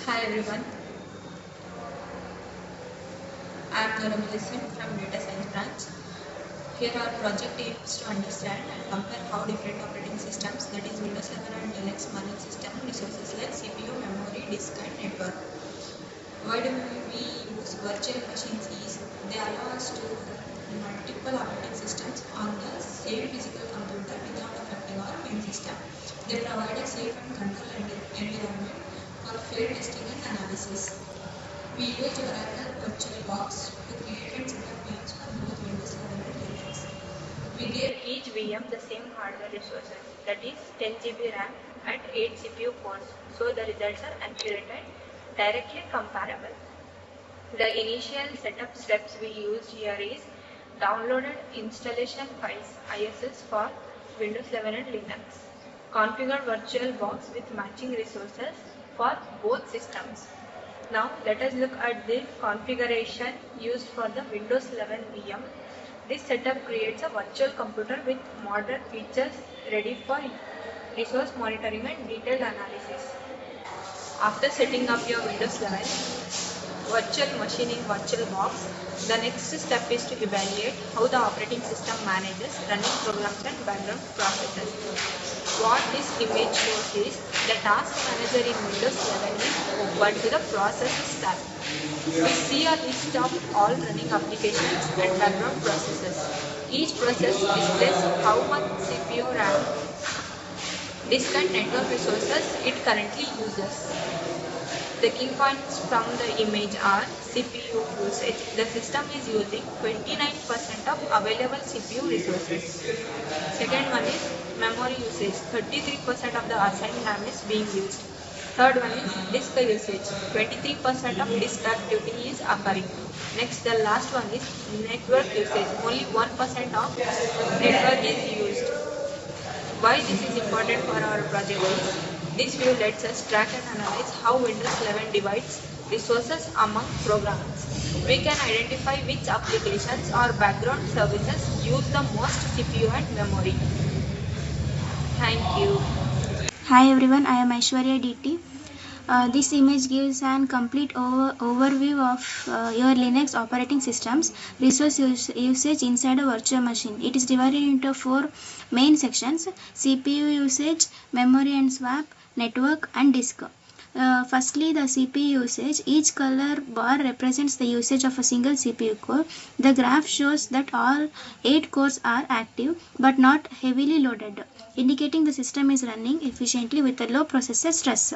Hi everyone, I am Nora from Data Science branch. Here our project aims to understand and compare how different operating systems, that is Windows 11 and Linux manage system resources like CPU, memory, disk and network. Why do we use virtual machines is they allow us to run multiple operating systems on the same physical computer without affecting our main system. They provide a safe and controlled environment for field testing and analysis. We use Oracle VirtualBox to create and set up VMs for both Windows 11 and Linux. We give each VM the same hardware resources, that is 10 GB RAM and 8 CPU cores, so the results are accurate and directly comparable. The initial setup steps we used here is downloaded installation files ISS for Windows 11 and Linux. Configure VirtualBox with matching resources for both systems. Now let us look at the configuration used for the Windows 11 VM. This setup creates a virtual computer with modern features ready for resource monitoring and detailed analysis. After setting up your Windows 11 virtual machine in VirtualBox, the next step is to evaluate how the operating system manages running programs and background processes. What this image shows is the task manager in Windows 11 is open to the processes tab. We see a list of all running applications and background processes. Each process displays how much CPU, RAM, disk and network resources it currently uses. The key points from the image are CPU usage. The system is using 29% of available CPU resources. Second one is memory usage. 33% of the assigned RAM is being used. Third one is disk usage. 23% of disk activity is occurring. Next, the last one is network usage. Only 1% of network is used. Why this is important for our project is, this view lets us track and analyze how Windows 11 divides resources among programs. We can identify which applications or background services use the most CPU and memory. Thank you. Hi everyone, I am Aishwarya DT. This image gives an complete overview of your Linux operating system's resource usage inside a virtual machine. It is divided into 4 main sections: CPU usage, memory and swap, network and disk. Firstly, the CPU usage. Each color bar represents the usage of a single CPU core. The graph shows that all 8 cores are active but not heavily loaded, indicating the system is running efficiently with a low processor stress.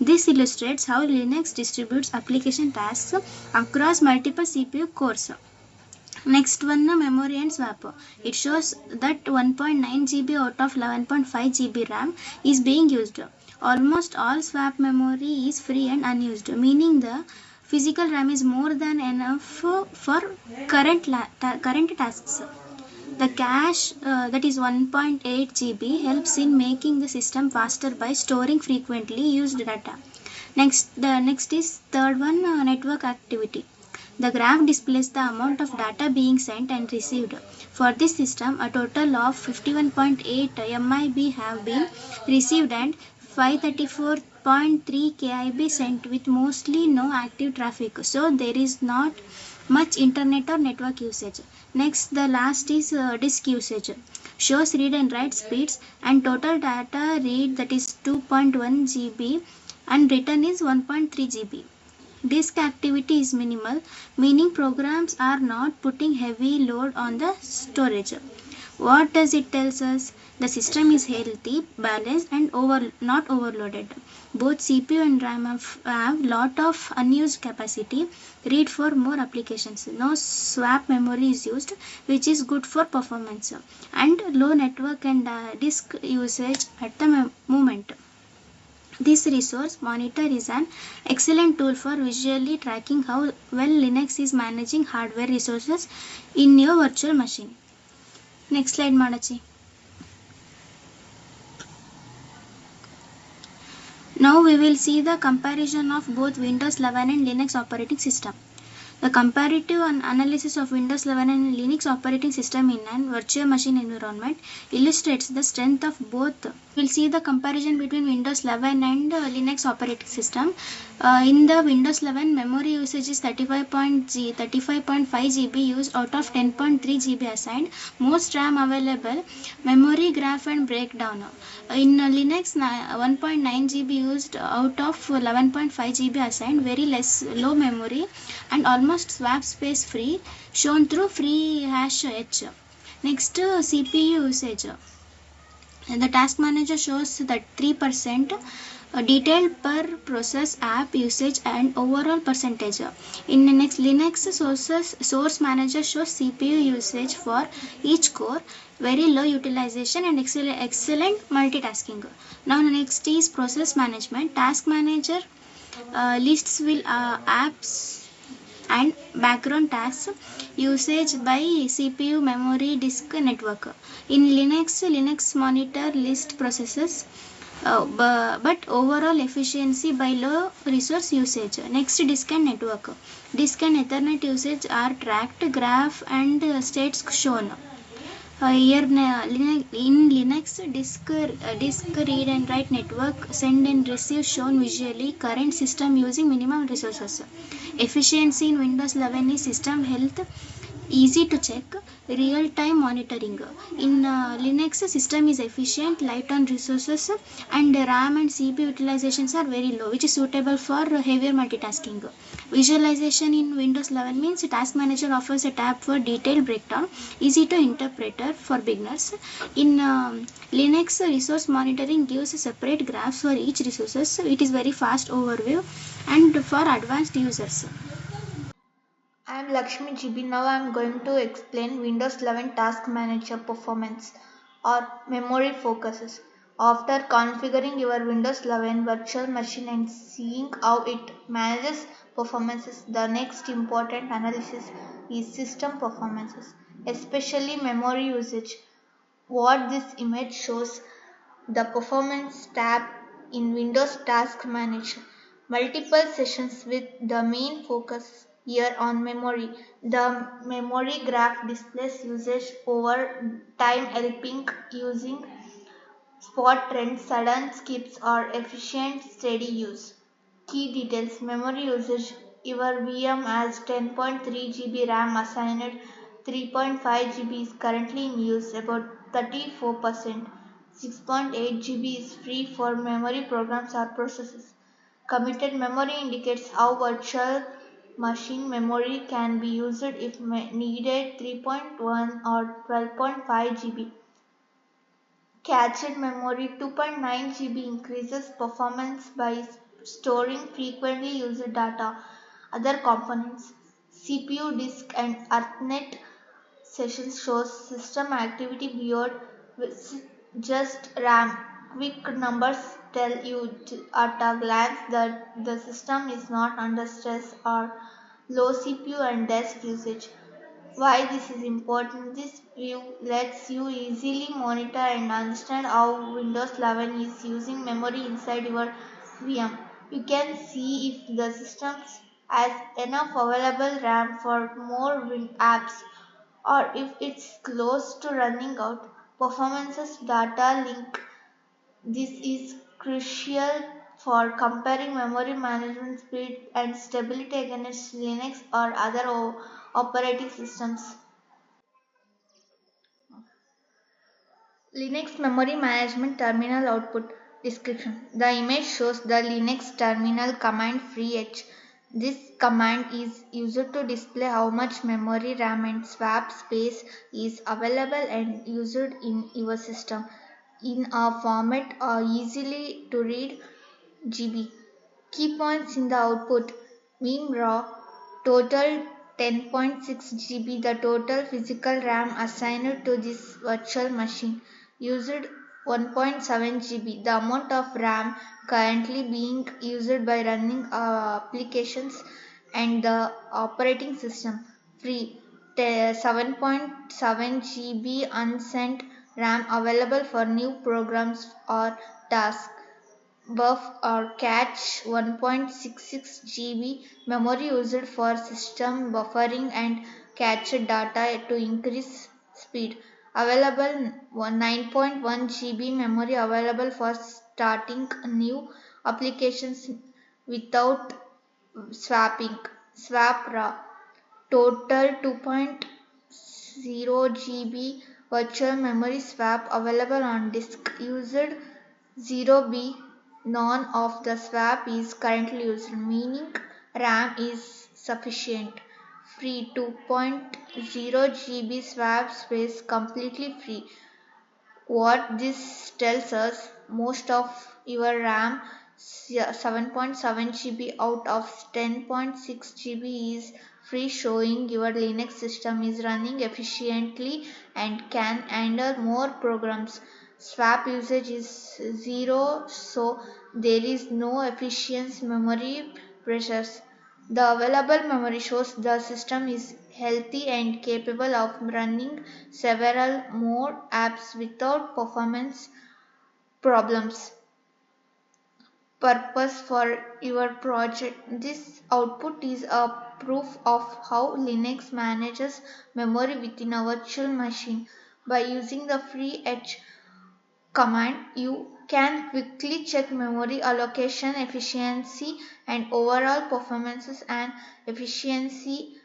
This illustrates how Linux distributes application tasks across multiple CPU cores. Next one, memory and swap. It shows that 1.9 GB out of 11.5 GB RAM is being used. Almost all swap memory is free and unused, meaning the physical RAM is more than enough for current tasks. The cache, that is 1.8 GB, helps in making the system faster by storing frequently used data. Next is third one, network activity. The graph displays the amount of data being sent and received. For this system, a total of 51.8 MIB have been received and 534.3 KIB sent, with mostly no active traffic. So there is not much internet or network usage. Next, the last is disk usage. Shows read and write speeds, and total data read, that is 2.1 GB, and written is 1.3 GB. Disk activity is minimal, meaning programs are not putting heavy load on the storage. What does it tell us? The system is healthy, balanced and not overloaded. Both CPU and RAM have lot of unused capacity. Read for more applications. No swap memory is used, which is good for performance. And low network and disk usage at the moment. This resource monitor is an excellent tool for visually tracking how well Linux is managing hardware resources in your virtual machine. Next slide, Madachi. Now we will see the comparison of both Windows 11 and Linux operating system. The comparative analysis of Windows 11 and Linux operating system in an virtual machine environment illustrates the strength of both We'll see the comparison between Windows 11 and Linux operating system. In the Windows 11, memory usage is 35.5 GB used out of 10.3 GB assigned. Most RAM available. Memory graph and breakdown. In Linux, 1.9 GB used out of 11.5 GB assigned. Very less low memory and almost swap space free, shown through free hash H. Next, CPU usage. And the task manager shows that 3% detailed per process app usage and overall percentage. In the next Linux source manager shows CPU usage for each core, very low utilization and excellent multitasking. Now next is process management. Task manager lists will apps and background tasks usage by CPU, memory, disk, network. In Linux monitor list processes but overall efficiency by low resource usage. Next, disk and network. Disk and Ethernet usage are tracked, graph and states shown. Here in Linux, disk read and write network, send and receive shown visually. Current system using minimum resources. Efficiency in Windows 11 is system health, easy to check, real time monitoring. In Linux, system is efficient, light on resources, and RAM and CPU utilizations are very low, which is suitable for heavier multitasking. Visualization in Windows 11 means task manager offers a tab for detailed breakdown, easy to interpret for beginners. In Linux, resource monitoring gives separate graphs for each resources. It is very fast overview and for advanced users. I am Lakshmi GB. Now I am going to explain Windows 11 Task Manager performance or memory focuses. After configuring your Windows 11 virtual machine and seeing how it manages performances, the next important analysis is system performances, especially memory usage. What this image shows the Performance tab in Windows Task Manager. Multiple sessions with the main focus here on memory. The memory graph displays usage over time helping using spot trends, sudden skips or efficient steady use. Key details memory usage your VM has 10.3 GB RAM assigned 3.5 GB is currently in use about 34%. 6.8 GB is free for memory programs or processes. Committed memory indicates how virtual machine memory can be used if needed 3.1 or 12.5 GB. Cached memory 2.9 GB increases performance by storing frequently used data. Other components CPU disk and Ethernet sessions shows system activity beyond just RAM. Quick numbers tell you at a glance that the system is not under stress or low CPU and disk usage. Why this is important? This view lets you easily monitor and understand how Windows 11 is using memory inside your VM. You can see if the system has enough available RAM for more apps or if it's close to running out. Performances data link. This is crucial for comparing memory management speed and stability against Linux or other operating systems. Linux Memory Management Terminal Output Description. The image shows the Linux terminal command free H. This command is used to display how much memory, RAM and swap space is available and used in your system in a format easily to read GB. Key points in the output. Mean raw total 10.6 GB, the total physical RAM assigned to this virtual machine. Used 1.7 GB, the amount of RAM currently being used by running applications and the operating system. Free 7.7 GB unsent RAM available for new programs or tasks. Buff or cache 1.66 GB memory used for system buffering and cache data to increase speed. Available 9.1 GB memory available for starting new applications without swapping. Swap raw. Total 2.0 GB virtual memory swap available on disk. Used 0B. None of the swap is currently used, meaning RAM is sufficient. Free 2.0 GB swap space completely free. What this tells us, most of your RAM 7.7 GB out of 10.6 GB is free, showing your Linux system is running efficiently and can handle more programs. Swap usage is zero, so there is no efficient memory pressures. The available memory shows the system is healthy and capable of running several more apps without performance problems. Purpose for your project. This output is a proof of how Linux manages memory within a virtual machine. By using the free H command, you can quickly check memory allocation, efficiency, and overall performances and efficiency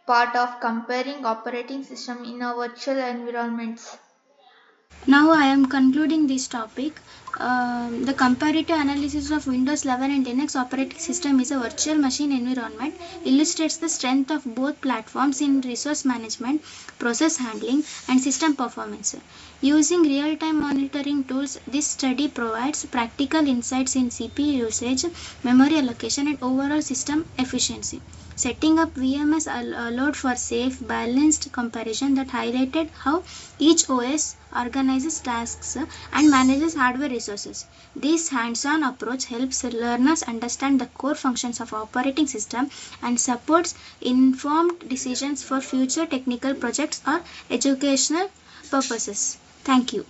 part of comparing operating system in a virtual environments. Now I am concluding this topic. The comparative analysis of Windows 11 and Linux operating system is a virtual machine environment illustrates the strength of both platforms in resource management, process handling, and system performance. Using real-time monitoring tools, this study provides practical insights in CPU usage, memory allocation, and overall system efficiency. Setting up VMS allowed for safe, balanced comparison that highlighted how each OS organizes tasks and manages hardware resources. This hands-on approach helps learners understand the core functions of operating system and supports informed decisions for future technical projects or educational purposes. Thank you.